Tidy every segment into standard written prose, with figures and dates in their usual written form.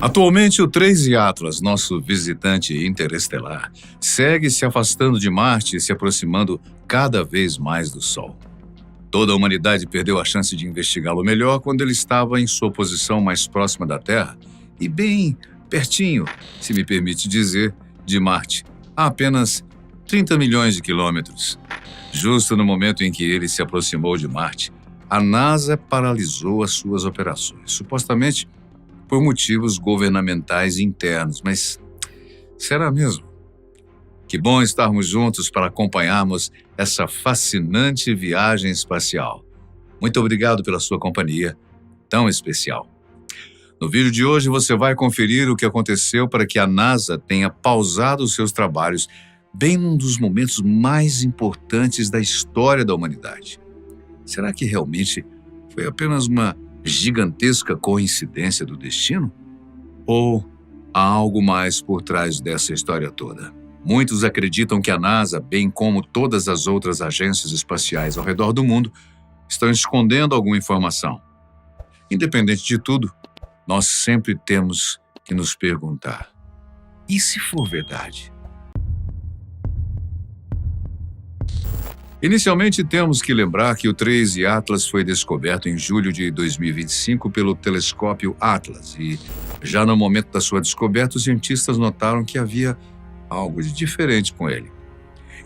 Atualmente, o 3 Atlas, nosso visitante interestelar, segue se afastando de Marte e se aproximando cada vez mais do Sol. Toda a humanidade perdeu a chance de investigá-lo melhor quando ele estava em sua posição mais próxima da Terra e bem pertinho, se me permite dizer, de Marte, a apenas 30 milhões de quilômetros. Justo no momento em que ele se aproximou de Marte, a NASA paralisou as suas operações, supostamente por motivos governamentais internos. Mas será mesmo? Que bom estarmos juntos para acompanharmos essa fascinante viagem espacial. Muito obrigado pela sua companhia tão especial. No vídeo de hoje você vai conferir o que aconteceu para que a NASA tenha pausado os seus trabalhos bem num dos momentos mais importantes da história da humanidade. Será que realmente foi apenas uma gigantesca coincidência do destino? Ou há algo mais por trás dessa história toda? Muitos acreditam que a NASA, bem como todas as outras agências espaciais ao redor do mundo, estão escondendo alguma informação. Independente de tudo, nós sempre temos que nos perguntar: e se for verdade? Inicialmente, temos que lembrar que o 3 Atlas foi descoberto em julho de 2025 pelo telescópio Atlas e, já no momento da sua descoberta, os cientistas notaram que havia algo de diferente com ele.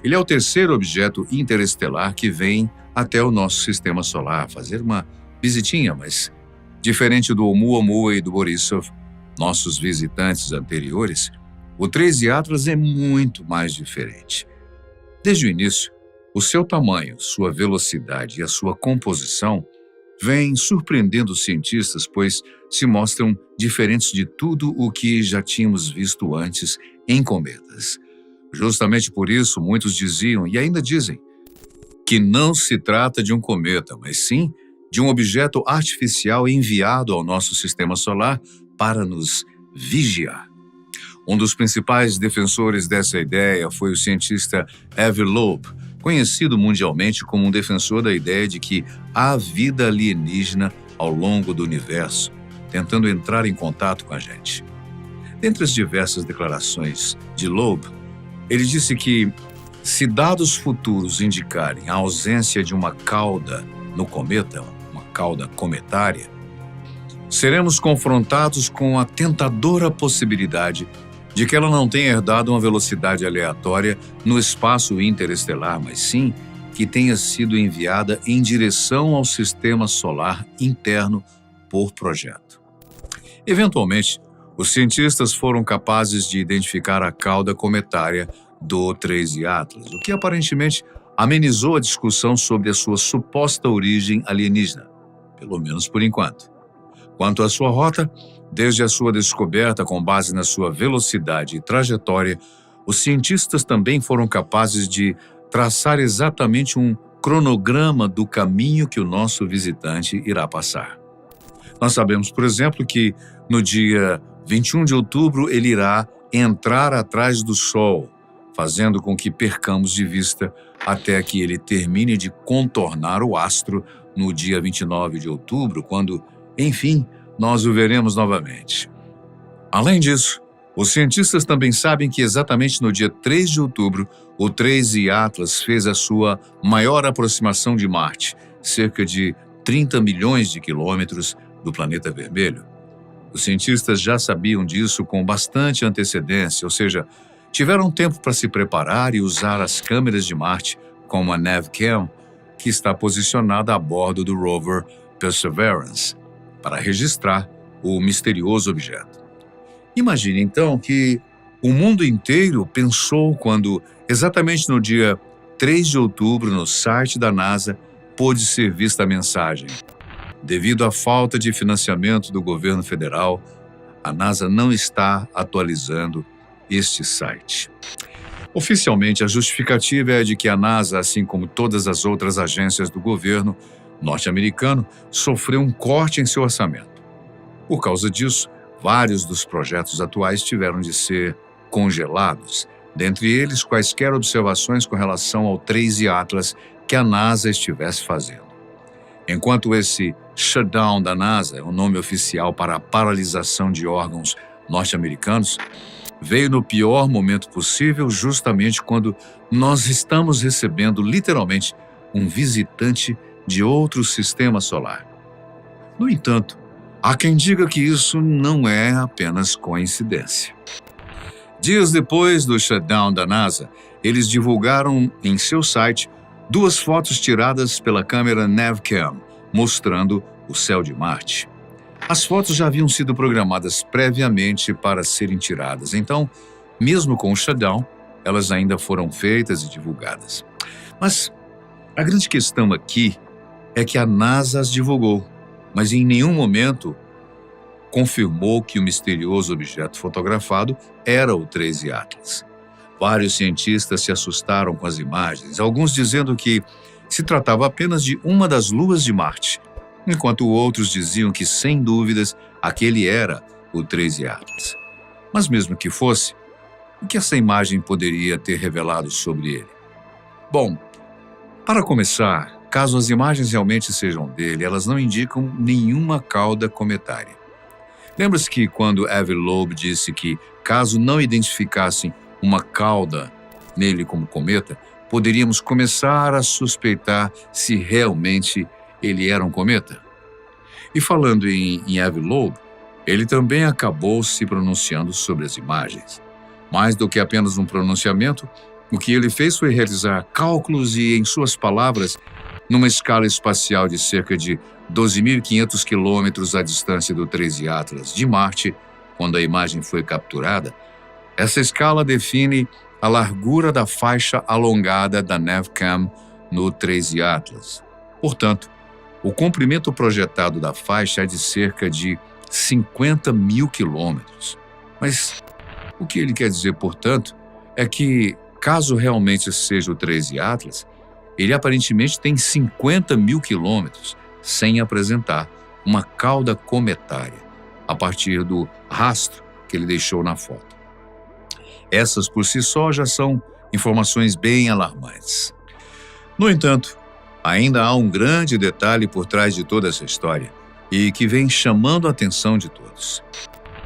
Ele é o terceiro objeto interestelar que vem até o nosso sistema solar fazer uma visitinha, mas, diferente do Oumuamua e do Borisov, nossos visitantes anteriores, o 3 Atlas é muito mais diferente. Desde o início, o seu tamanho, sua velocidade e a sua composição vêm surpreendendo os cientistas, pois se mostram diferentes de tudo o que já tínhamos visto antes em cometas. Justamente por isso, muitos diziam, e ainda dizem, que não se trata de um cometa, mas sim de um objeto artificial enviado ao nosso sistema solar para nos vigiar. Um dos principais defensores dessa ideia foi o cientista Avi Loeb, conhecido mundialmente como um defensor da ideia de que há vida alienígena ao longo do universo, tentando entrar em contato com a gente. Dentre as diversas declarações de Loeb, ele disse que, se dados futuros indicarem a ausência de uma cauda no cometa, uma cauda cometária, seremos confrontados com a tentadora possibilidade de que ela não tenha herdado uma velocidade aleatória no espaço interestelar, mas sim que tenha sido enviada em direção ao sistema solar interno por projeto. Eventualmente, os cientistas foram capazes de identificar a cauda cometária do 3 Atlas, o que aparentemente amenizou a discussão sobre a sua suposta origem alienígena, pelo menos por enquanto. Quanto à sua rota, desde a sua descoberta com base na sua velocidade e trajetória, os cientistas também foram capazes de traçar exatamente um cronograma do caminho que o nosso visitante irá passar. Nós sabemos, por exemplo, que no dia 21 de outubro ele irá entrar atrás do Sol, fazendo com que percamos de vista até que ele termine de contornar o astro no dia 29 de outubro, quando, enfim, nós o veremos novamente. Além disso, os cientistas também sabem que exatamente no dia 3 de outubro, o 3 Atlas fez a sua maior aproximação de Marte, cerca de 30 milhões de quilômetros do planeta vermelho. Os cientistas já sabiam disso com bastante antecedência, ou seja, tiveram tempo para se preparar e usar as câmeras de Marte, como a NavCam, que está posicionada a bordo do rover Perseverance, para registrar o misterioso objeto. Imagine, então, que o mundo inteiro pensou quando, exatamente no dia 3 de outubro, no site da NASA, pôde ser vista a mensagem: devido à falta de financiamento do governo federal, a NASA não está atualizando este site. Oficialmente, a justificativa é de que a NASA, assim como todas as outras agências do governo norte-americano, sofreu um corte em seu orçamento. Por causa disso, vários dos projetos atuais tiveram de ser congelados, dentre eles quaisquer observações com relação ao 3 Atlas que a NASA estivesse fazendo. Enquanto esse shutdown da NASA é o nome oficial para a paralisação de órgãos norte-americanos, veio no pior momento possível, justamente quando nós estamos recebendo, literalmente, um visitante de outro sistema solar. No entanto, há quem diga que isso não é apenas coincidência. Dias depois do shutdown da NASA, eles divulgaram em seu site 2 fotos tiradas pela câmera NavCam, mostrando o céu de Marte. As fotos já haviam sido programadas previamente para serem tiradas, então, mesmo com o shutdown, elas ainda foram feitas e divulgadas. Mas a grande questão aqui é que a NASA as divulgou, mas em nenhum momento confirmou que o misterioso objeto fotografado era o 13 Atlas. Vários cientistas se assustaram com as imagens, alguns dizendo que se tratava apenas de uma das luas de Marte, enquanto outros diziam que, sem dúvidas, aquele era o 13 Atlas. Mas mesmo que fosse, o que essa imagem poderia ter revelado sobre ele? Bom, para começar, caso as imagens realmente sejam dele, elas não indicam nenhuma cauda cometária. Lembra-se que quando Avi Loeb disse que, caso não identificassem uma cauda nele como cometa, poderíamos começar a suspeitar se realmente ele era um cometa? E falando em Avi Loeb, ele também acabou se pronunciando sobre as imagens. Mais do que apenas um pronunciamento, o que ele fez foi realizar cálculos e, em suas palavras, numa escala espacial de cerca de 12.500 quilômetros à distância do 13 Atlas de Marte, quando a imagem foi capturada, essa escala define a largura da faixa alongada da NavCam no 13 Atlas. Portanto, o comprimento projetado da faixa é de cerca de 50.000 quilômetros. Mas o que ele quer dizer, portanto, é que, caso realmente seja o 13 Atlas, ele aparentemente tem 50.000 quilômetros, sem apresentar uma cauda cometária, a partir do rastro que ele deixou na foto. Essas, por si só, já são informações bem alarmantes. No entanto, ainda há um grande detalhe por trás de toda essa história e que vem chamando a atenção de todos.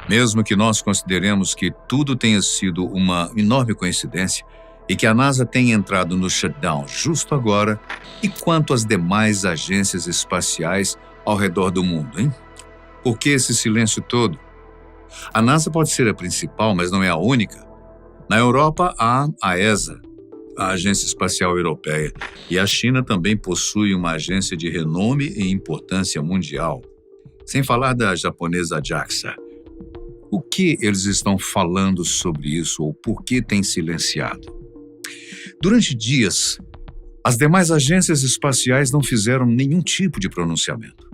Mesmo que nós consideremos que tudo tenha sido uma enorme coincidência e que a NASA tenha entrado no shutdown justo agora, e quanto às demais agências espaciais ao redor do mundo, hein? Por que esse silêncio todo? A NASA pode ser a principal, mas não é a única. Na Europa há a ESA, a Agência Espacial Europeia, e a China também possui uma agência de renome e importância mundial. Sem falar da japonesa JAXA. O que eles estão falando sobre isso ou por que têm silenciado? Durante dias, as demais agências espaciais não fizeram nenhum tipo de pronunciamento.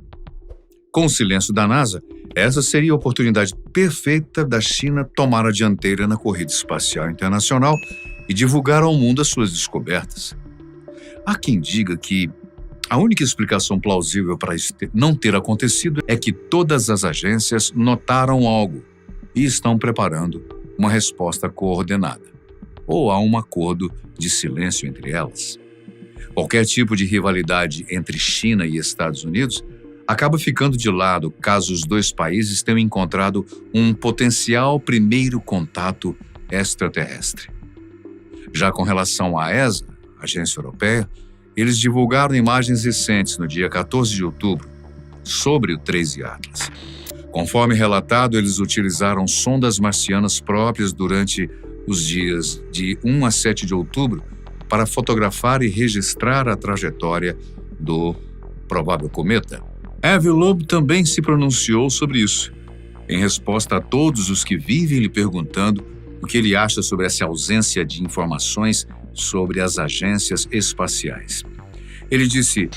Com o silêncio da NASA, essa seria a oportunidade perfeita da China tomar a dianteira na corrida espacial internacional e divulgar ao mundo as suas descobertas. Há quem diga que a única explicação plausível para isso não ter acontecido é que todas as agências notaram algo e estão preparando uma resposta coordenada, ou há um acordo de silêncio entre elas. Qualquer tipo de rivalidade entre China e Estados Unidos acaba ficando de lado caso os dois países tenham encontrado um potencial primeiro contato extraterrestre. Já com relação à ESA, Agência Europeia, eles divulgaram imagens recentes no dia 14 de outubro sobre o 13 Atlas. Conforme relatado, eles utilizaram sondas marcianas próprias durante os dias de 1 a 7 de outubro para fotografar e registrar a trajetória do provável cometa. Avi Loeb também se pronunciou sobre isso, em resposta a todos os que vivem lhe perguntando o que ele acha sobre essa ausência de informações sobre as agências espaciais. Ele disse: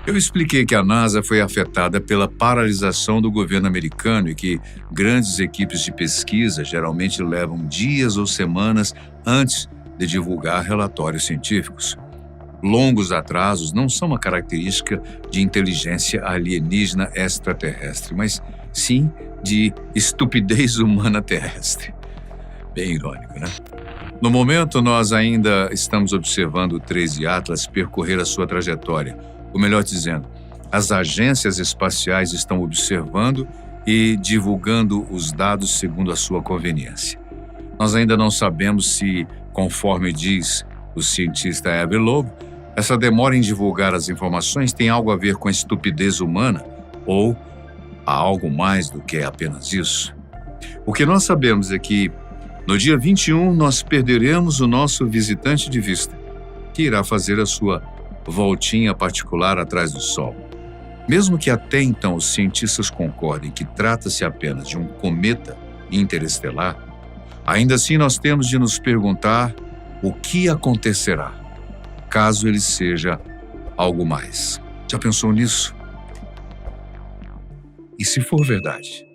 "Eu expliquei que a NASA foi afetada pela paralisação do governo americano e que grandes equipes de pesquisa geralmente levam dias ou semanas antes de divulgar relatórios científicos. Longos atrasos não são uma característica de inteligência alienígena extraterrestre, mas sim de estupidez humana terrestre." Bem irônico, né? No momento, nós ainda estamos observando o 13 Atlas percorrer a sua trajetória, ou melhor dizendo, As agências espaciais estão observando e divulgando os dados segundo a sua conveniência. Nós ainda não sabemos se, conforme diz o cientista Avi Loeb, essa demora em divulgar as informações tem algo a ver com a estupidez humana ou há algo mais do que apenas isso. O que nós sabemos é que, no dia 21, nós perderemos o nosso visitante de vista, que irá fazer a sua voltinha particular atrás do Sol. Mesmo que até então os cientistas concordem que trata-se apenas de um cometa interestelar, ainda assim nós temos de nos perguntar o que acontecerá, caso ele seja algo mais. Já pensou nisso? E se for verdade?